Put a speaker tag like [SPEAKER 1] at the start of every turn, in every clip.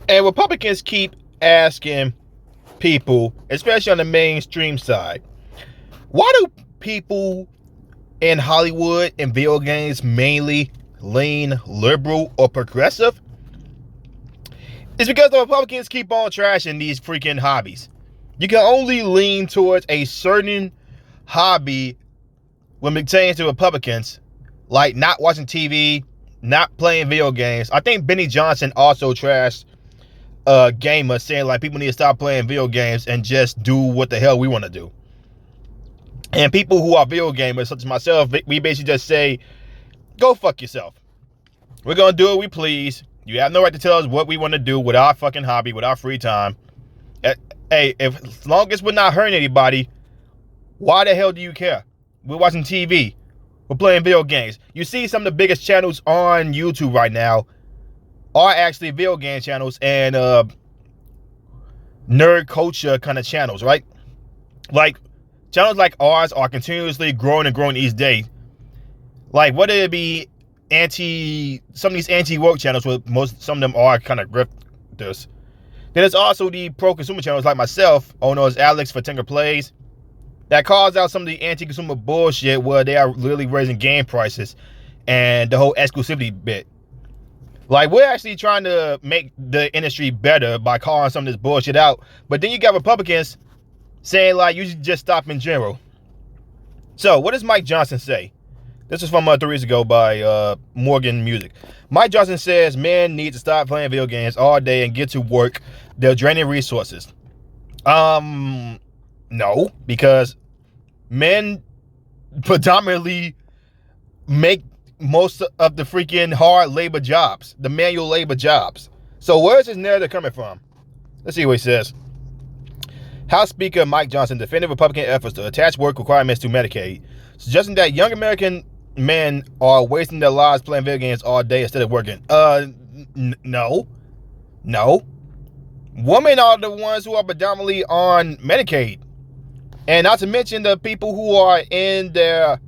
[SPEAKER 1] And Republicans keep asking people, especially on the mainstream side, why do people in Hollywood and video games mainly lean liberal or progressive? It's because the Republicans keep on trashing these freaking hobbies. You can only lean towards a certain hobby when pertaining to Republicans, like not watching TV, not playing video games. I think Benny Johnson also trashed gamers, saying like people need to stop playing video games and just do what the hell we want to do. And people who are video gamers, such as myself, we basically just say, go fuck yourself. We're going to do what we please. You have no right to tell us what we want to do with our fucking hobby, with our free time. Hey, as long as we're not hurting anybody, why the hell do you care? We're watching TV. We're playing video games. You see some of the biggest channels on YouTube right now are actually video game channels and nerd culture kind of channels, right? Like, channels like ours are continuously growing and growing each day. Like, whether it be some of these anti-woke channels, where some of them are kind of grifters. Then there's also the pro-consumer channels like myself, known as Alex for Tinker Plays, that calls out some of the anti-consumer bullshit where they are literally raising game prices and the whole exclusivity bit. Like, we're actually trying to make the industry better by calling some of this bullshit out. But then you got Republicans saying, like, you should just stop in general. So, what does Mike Johnson say? This is from 3 years ago by Morgan Music. Mike Johnson says men need to stop playing video games all day and get to work. They're draining resources. No, because men predominantly make most of the freaking hard labor jobs, the manual labor jobs. So where's his narrative coming from? Let's see what he says. House Speaker Mike Johnson defended Republican efforts to attach work requirements to Medicaid, suggesting that young American men are wasting their lives playing video games all day instead of working. No. Women are the ones who are predominantly on Medicaid. And not to mention the people who are in their,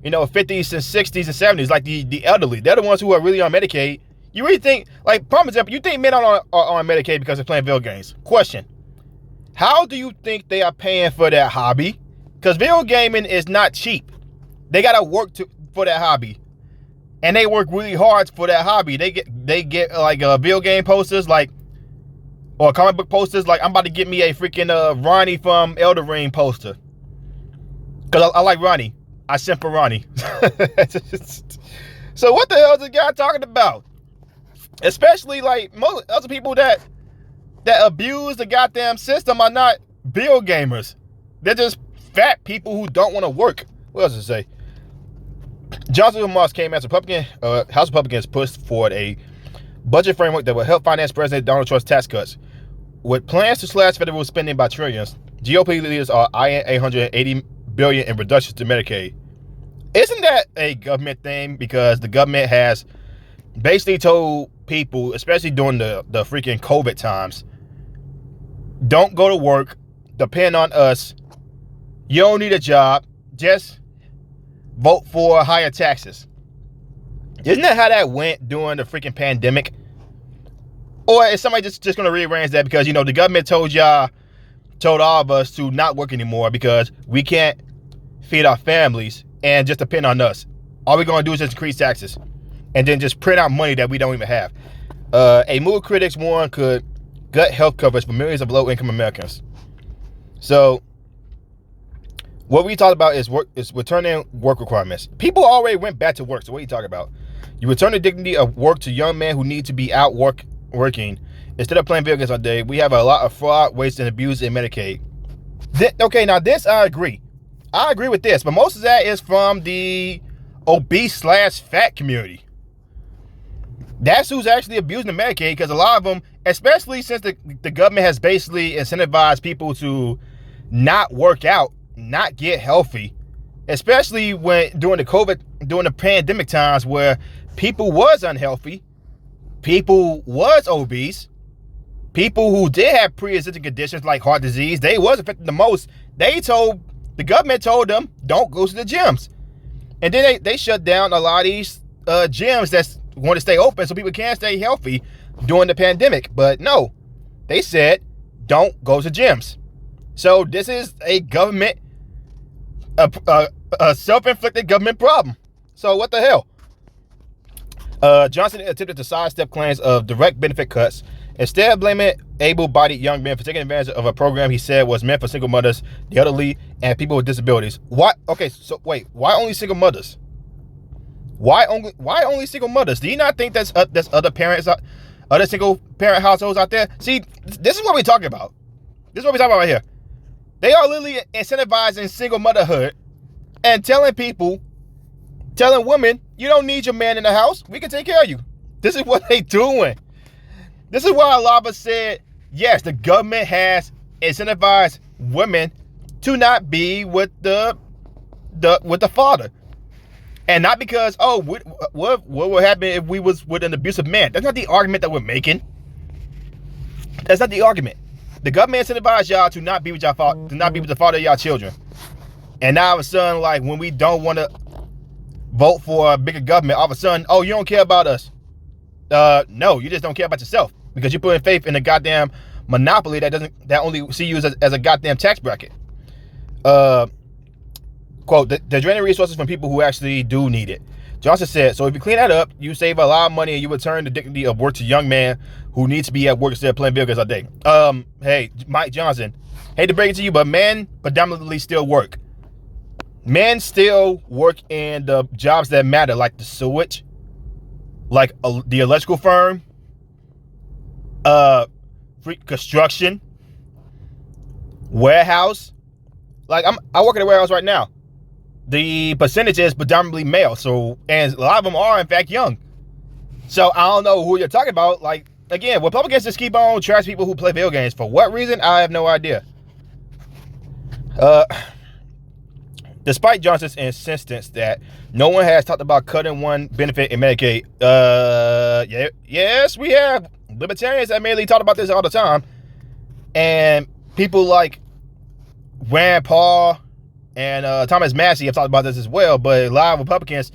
[SPEAKER 1] 50s and 60s and 70s, like the elderly. They're the ones who are really on Medicaid. You really think, like, prime example, you think men are on Medicaid because they're playing video games? Question. How do you think they are paying for that hobby? Because video gaming is not cheap. They got to work for that hobby. And they work really hard for that hobby. They get like video game posters, like, or comic book posters. Like, I'm about to get me a freaking Ronnie from Elden Ring poster. Because I like Ronnie. I sent for Ronnie. So what the hell is this guy talking about? Especially like most other people that abuse the goddamn system are not video gamers. They're just fat people who don't want to work. What else does it say? Johnson remarks came as House Republicans pushed forward a budget framework that will help finance President Donald Trump's tax cuts. With plans to slash federal spending by trillions, GOP leaders are eyeing $880 billion in reductions to Medicaid. Isn't that a government thing? Because the government has basically told people, especially during the freaking COVID times, don't go to work, depend on us, you don't need a job, just vote for higher taxes. Isn't that how that went during the freaking pandemic? Or is somebody just going to rearrange that because, the government told all of us to not work anymore because we can't feed our families and just depend on us. All we're going to do is just increase taxes and then just print out money that we don't even have. A mood critics warn could gut health coverage for millions of low-income Americans. So what we talked about is returning work requirements. People already went back to work. So what are you talking about? You return the dignity of work to young men who need to be out working instead of playing video games all day. We have a lot of fraud, waste, and abuse in Medicaid. Okay, now this I agree. I agree with this, but most of that is from the obese/fat community. That's who's actually abusing the Medicaid, because a lot of them, especially since the government has basically incentivized people to not work out, not get healthy, especially during the pandemic times where people was unhealthy, people was obese, people who did have pre-existing conditions like heart disease, they was affected the most. The government told them, don't go to the gyms. And then they shut down a lot of these gyms that's want to stay open so people can stay healthy. during the pandemic. But no, they said don't go to gyms. So this is a government, a self-inflicted government problem. So what the hell? Johnson attempted to sidestep claims of direct benefit cuts, instead blaming able-bodied young men for taking advantage of a program he said was meant for single mothers, the elderly, and people with disabilities. What? Okay, so wait, why only single mothers? Why only single mothers? Do you not think there's other parents, other single parent households out there? See, this is what we're talking about. This is what we're talking about right here. They are literally incentivizing single motherhood and telling women, you don't need your man in the house. We can take care of you. This is what they doing. This is why a lot of us said, yes, the government has incentivized women to not be with the father. And not because, oh, what would happen if we was with an abusive man? That's not the argument that we're making. That's not the argument. The government incentivized y'all to not be with y'all father, to not be with the father of y'all children. And now all of a sudden, like, when we don't want to vote for a bigger government, all of a sudden, oh, you don't care about us. No, you just don't care about yourself because you're putting faith in a goddamn monopoly that only see you as a goddamn tax bracket. Quote, they're draining resources from people who actually do need it. Johnson said, so if you clean that up, you save a lot of money and you return the dignity of work to young man who needs to be at work instead of playing video games all day. Hey, Mike Johnson, hate to break it to you, but men predominantly still work. Men still work in the jobs that matter, like the sewage, like the electrical firm, construction, warehouse. Like I work at a warehouse right now. The percentage is predominantly male, and a lot of them are in fact young. So I don't know who you're talking about. Like, again, Republicans just keep on trash people who play video games. For what reason? I have no idea. Despite Johnson's insistence that no one has talked about cutting one benefit in Medicaid, yes, we have. Libertarians have mainly talked about this all the time. And people like Rand Paul and Thomas Massey have talked about this as well. But a lot of Republicans,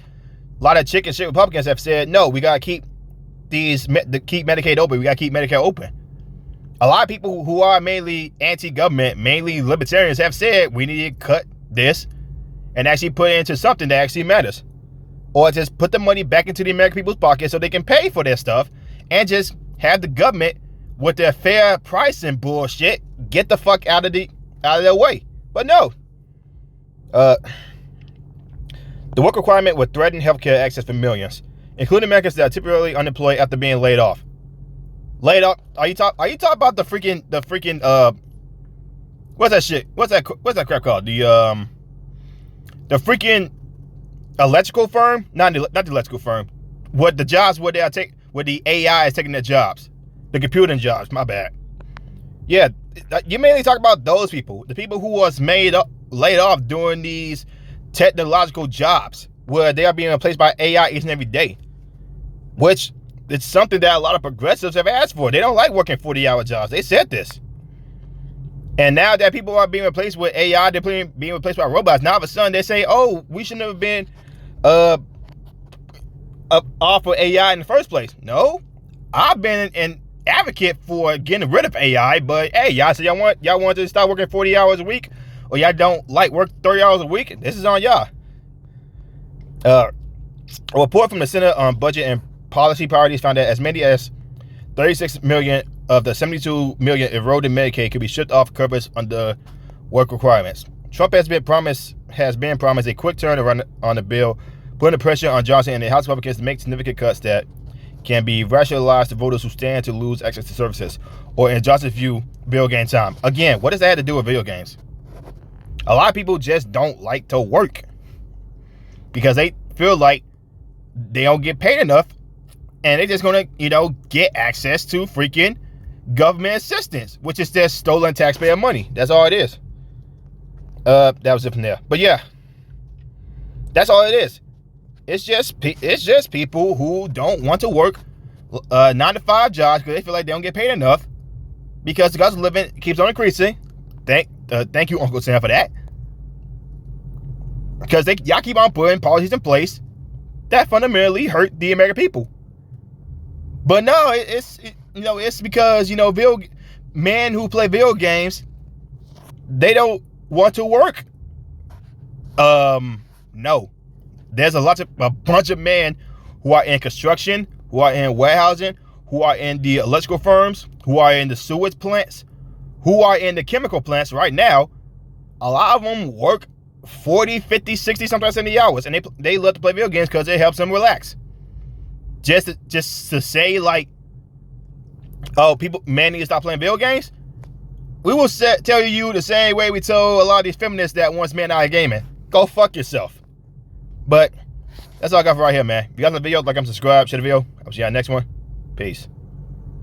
[SPEAKER 1] a lot of chicken shit Republicans have said, no, we got to keep keep Medicaid open. We got to keep Medicare open. A lot of people who are mainly anti-government, mainly libertarians, have said we need to cut this and actually put it into something that actually matters. Or just put the money back into the American people's pockets so they can pay for their stuff and just have the government with their fair pricing bullshit get the fuck out of their way. But no. The work requirement would threaten healthcare access for millions, including Americans that are temporarily unemployed after being laid off. Laid off? Are you talking about the freaking what's that shit? What's that crap called? The freaking electrical firm? Not the electrical firm. What the jobs where the AI is taking their jobs. The computing jobs, my bad. Yeah, you mainly talk about those people. The people who was laid off doing these technological jobs where they are being replaced by AI each and every day. Which it's something that a lot of progressives have asked for. They don't like working 40-hour jobs. They said this. And now that people are being replaced with AI, they're being replaced by robots. Now all of a sudden they say, oh, we shouldn't have been offered AI in the first place. No, I've been an advocate for getting rid of AI, but hey, y'all say y'all want to start working 40 hours a week, or y'all don't like work 30 hours a week. This is on y'all. A report from the Center on Budget and Policy Priorities found that as many as 36 million of the 72 million enrolled in Medicaid could be shipped off coverage under work requirements. Trump has been promised a quick turnaround on the bill, putting the pressure on Johnson and the House Republicans to make significant cuts that can be rationalized to voters who stand to lose access to services, or in Johnson's view, video game time. Again, what does that have to do with video games? A lot of people just don't like to work because they feel like they don't get paid enough, and they're just gonna, get access to freaking government assistance, which is just stolen taxpayer money. That's all it is. That was it from there. But yeah, that's all it is. It's just people who don't want to work 9-to-5 jobs because they feel like they don't get paid enough because the cost of living keeps on increasing. Thank you, Uncle Sam, for that. Because y'all keep on putting policies in place that fundamentally hurt the American people. But no, it's because men who play video games, they don't want to work. No, there's a bunch of men who are in construction, who are in warehousing, who are in the electrical firms, who are in the sewage plants, who are in the chemical plants right now. A lot of them work 40, 50, 60, sometimes 70 hours, and they love to play video games because it helps them relax. Just to say, like, oh, men need to stop playing video games, we will tell you the same way we told a lot of these feminists that wants men out of gaming. Go fuck yourself. But that's all I got for right here, man. If you guys like the video, like and subscribe, share the video. I'll see you on the next one. Peace.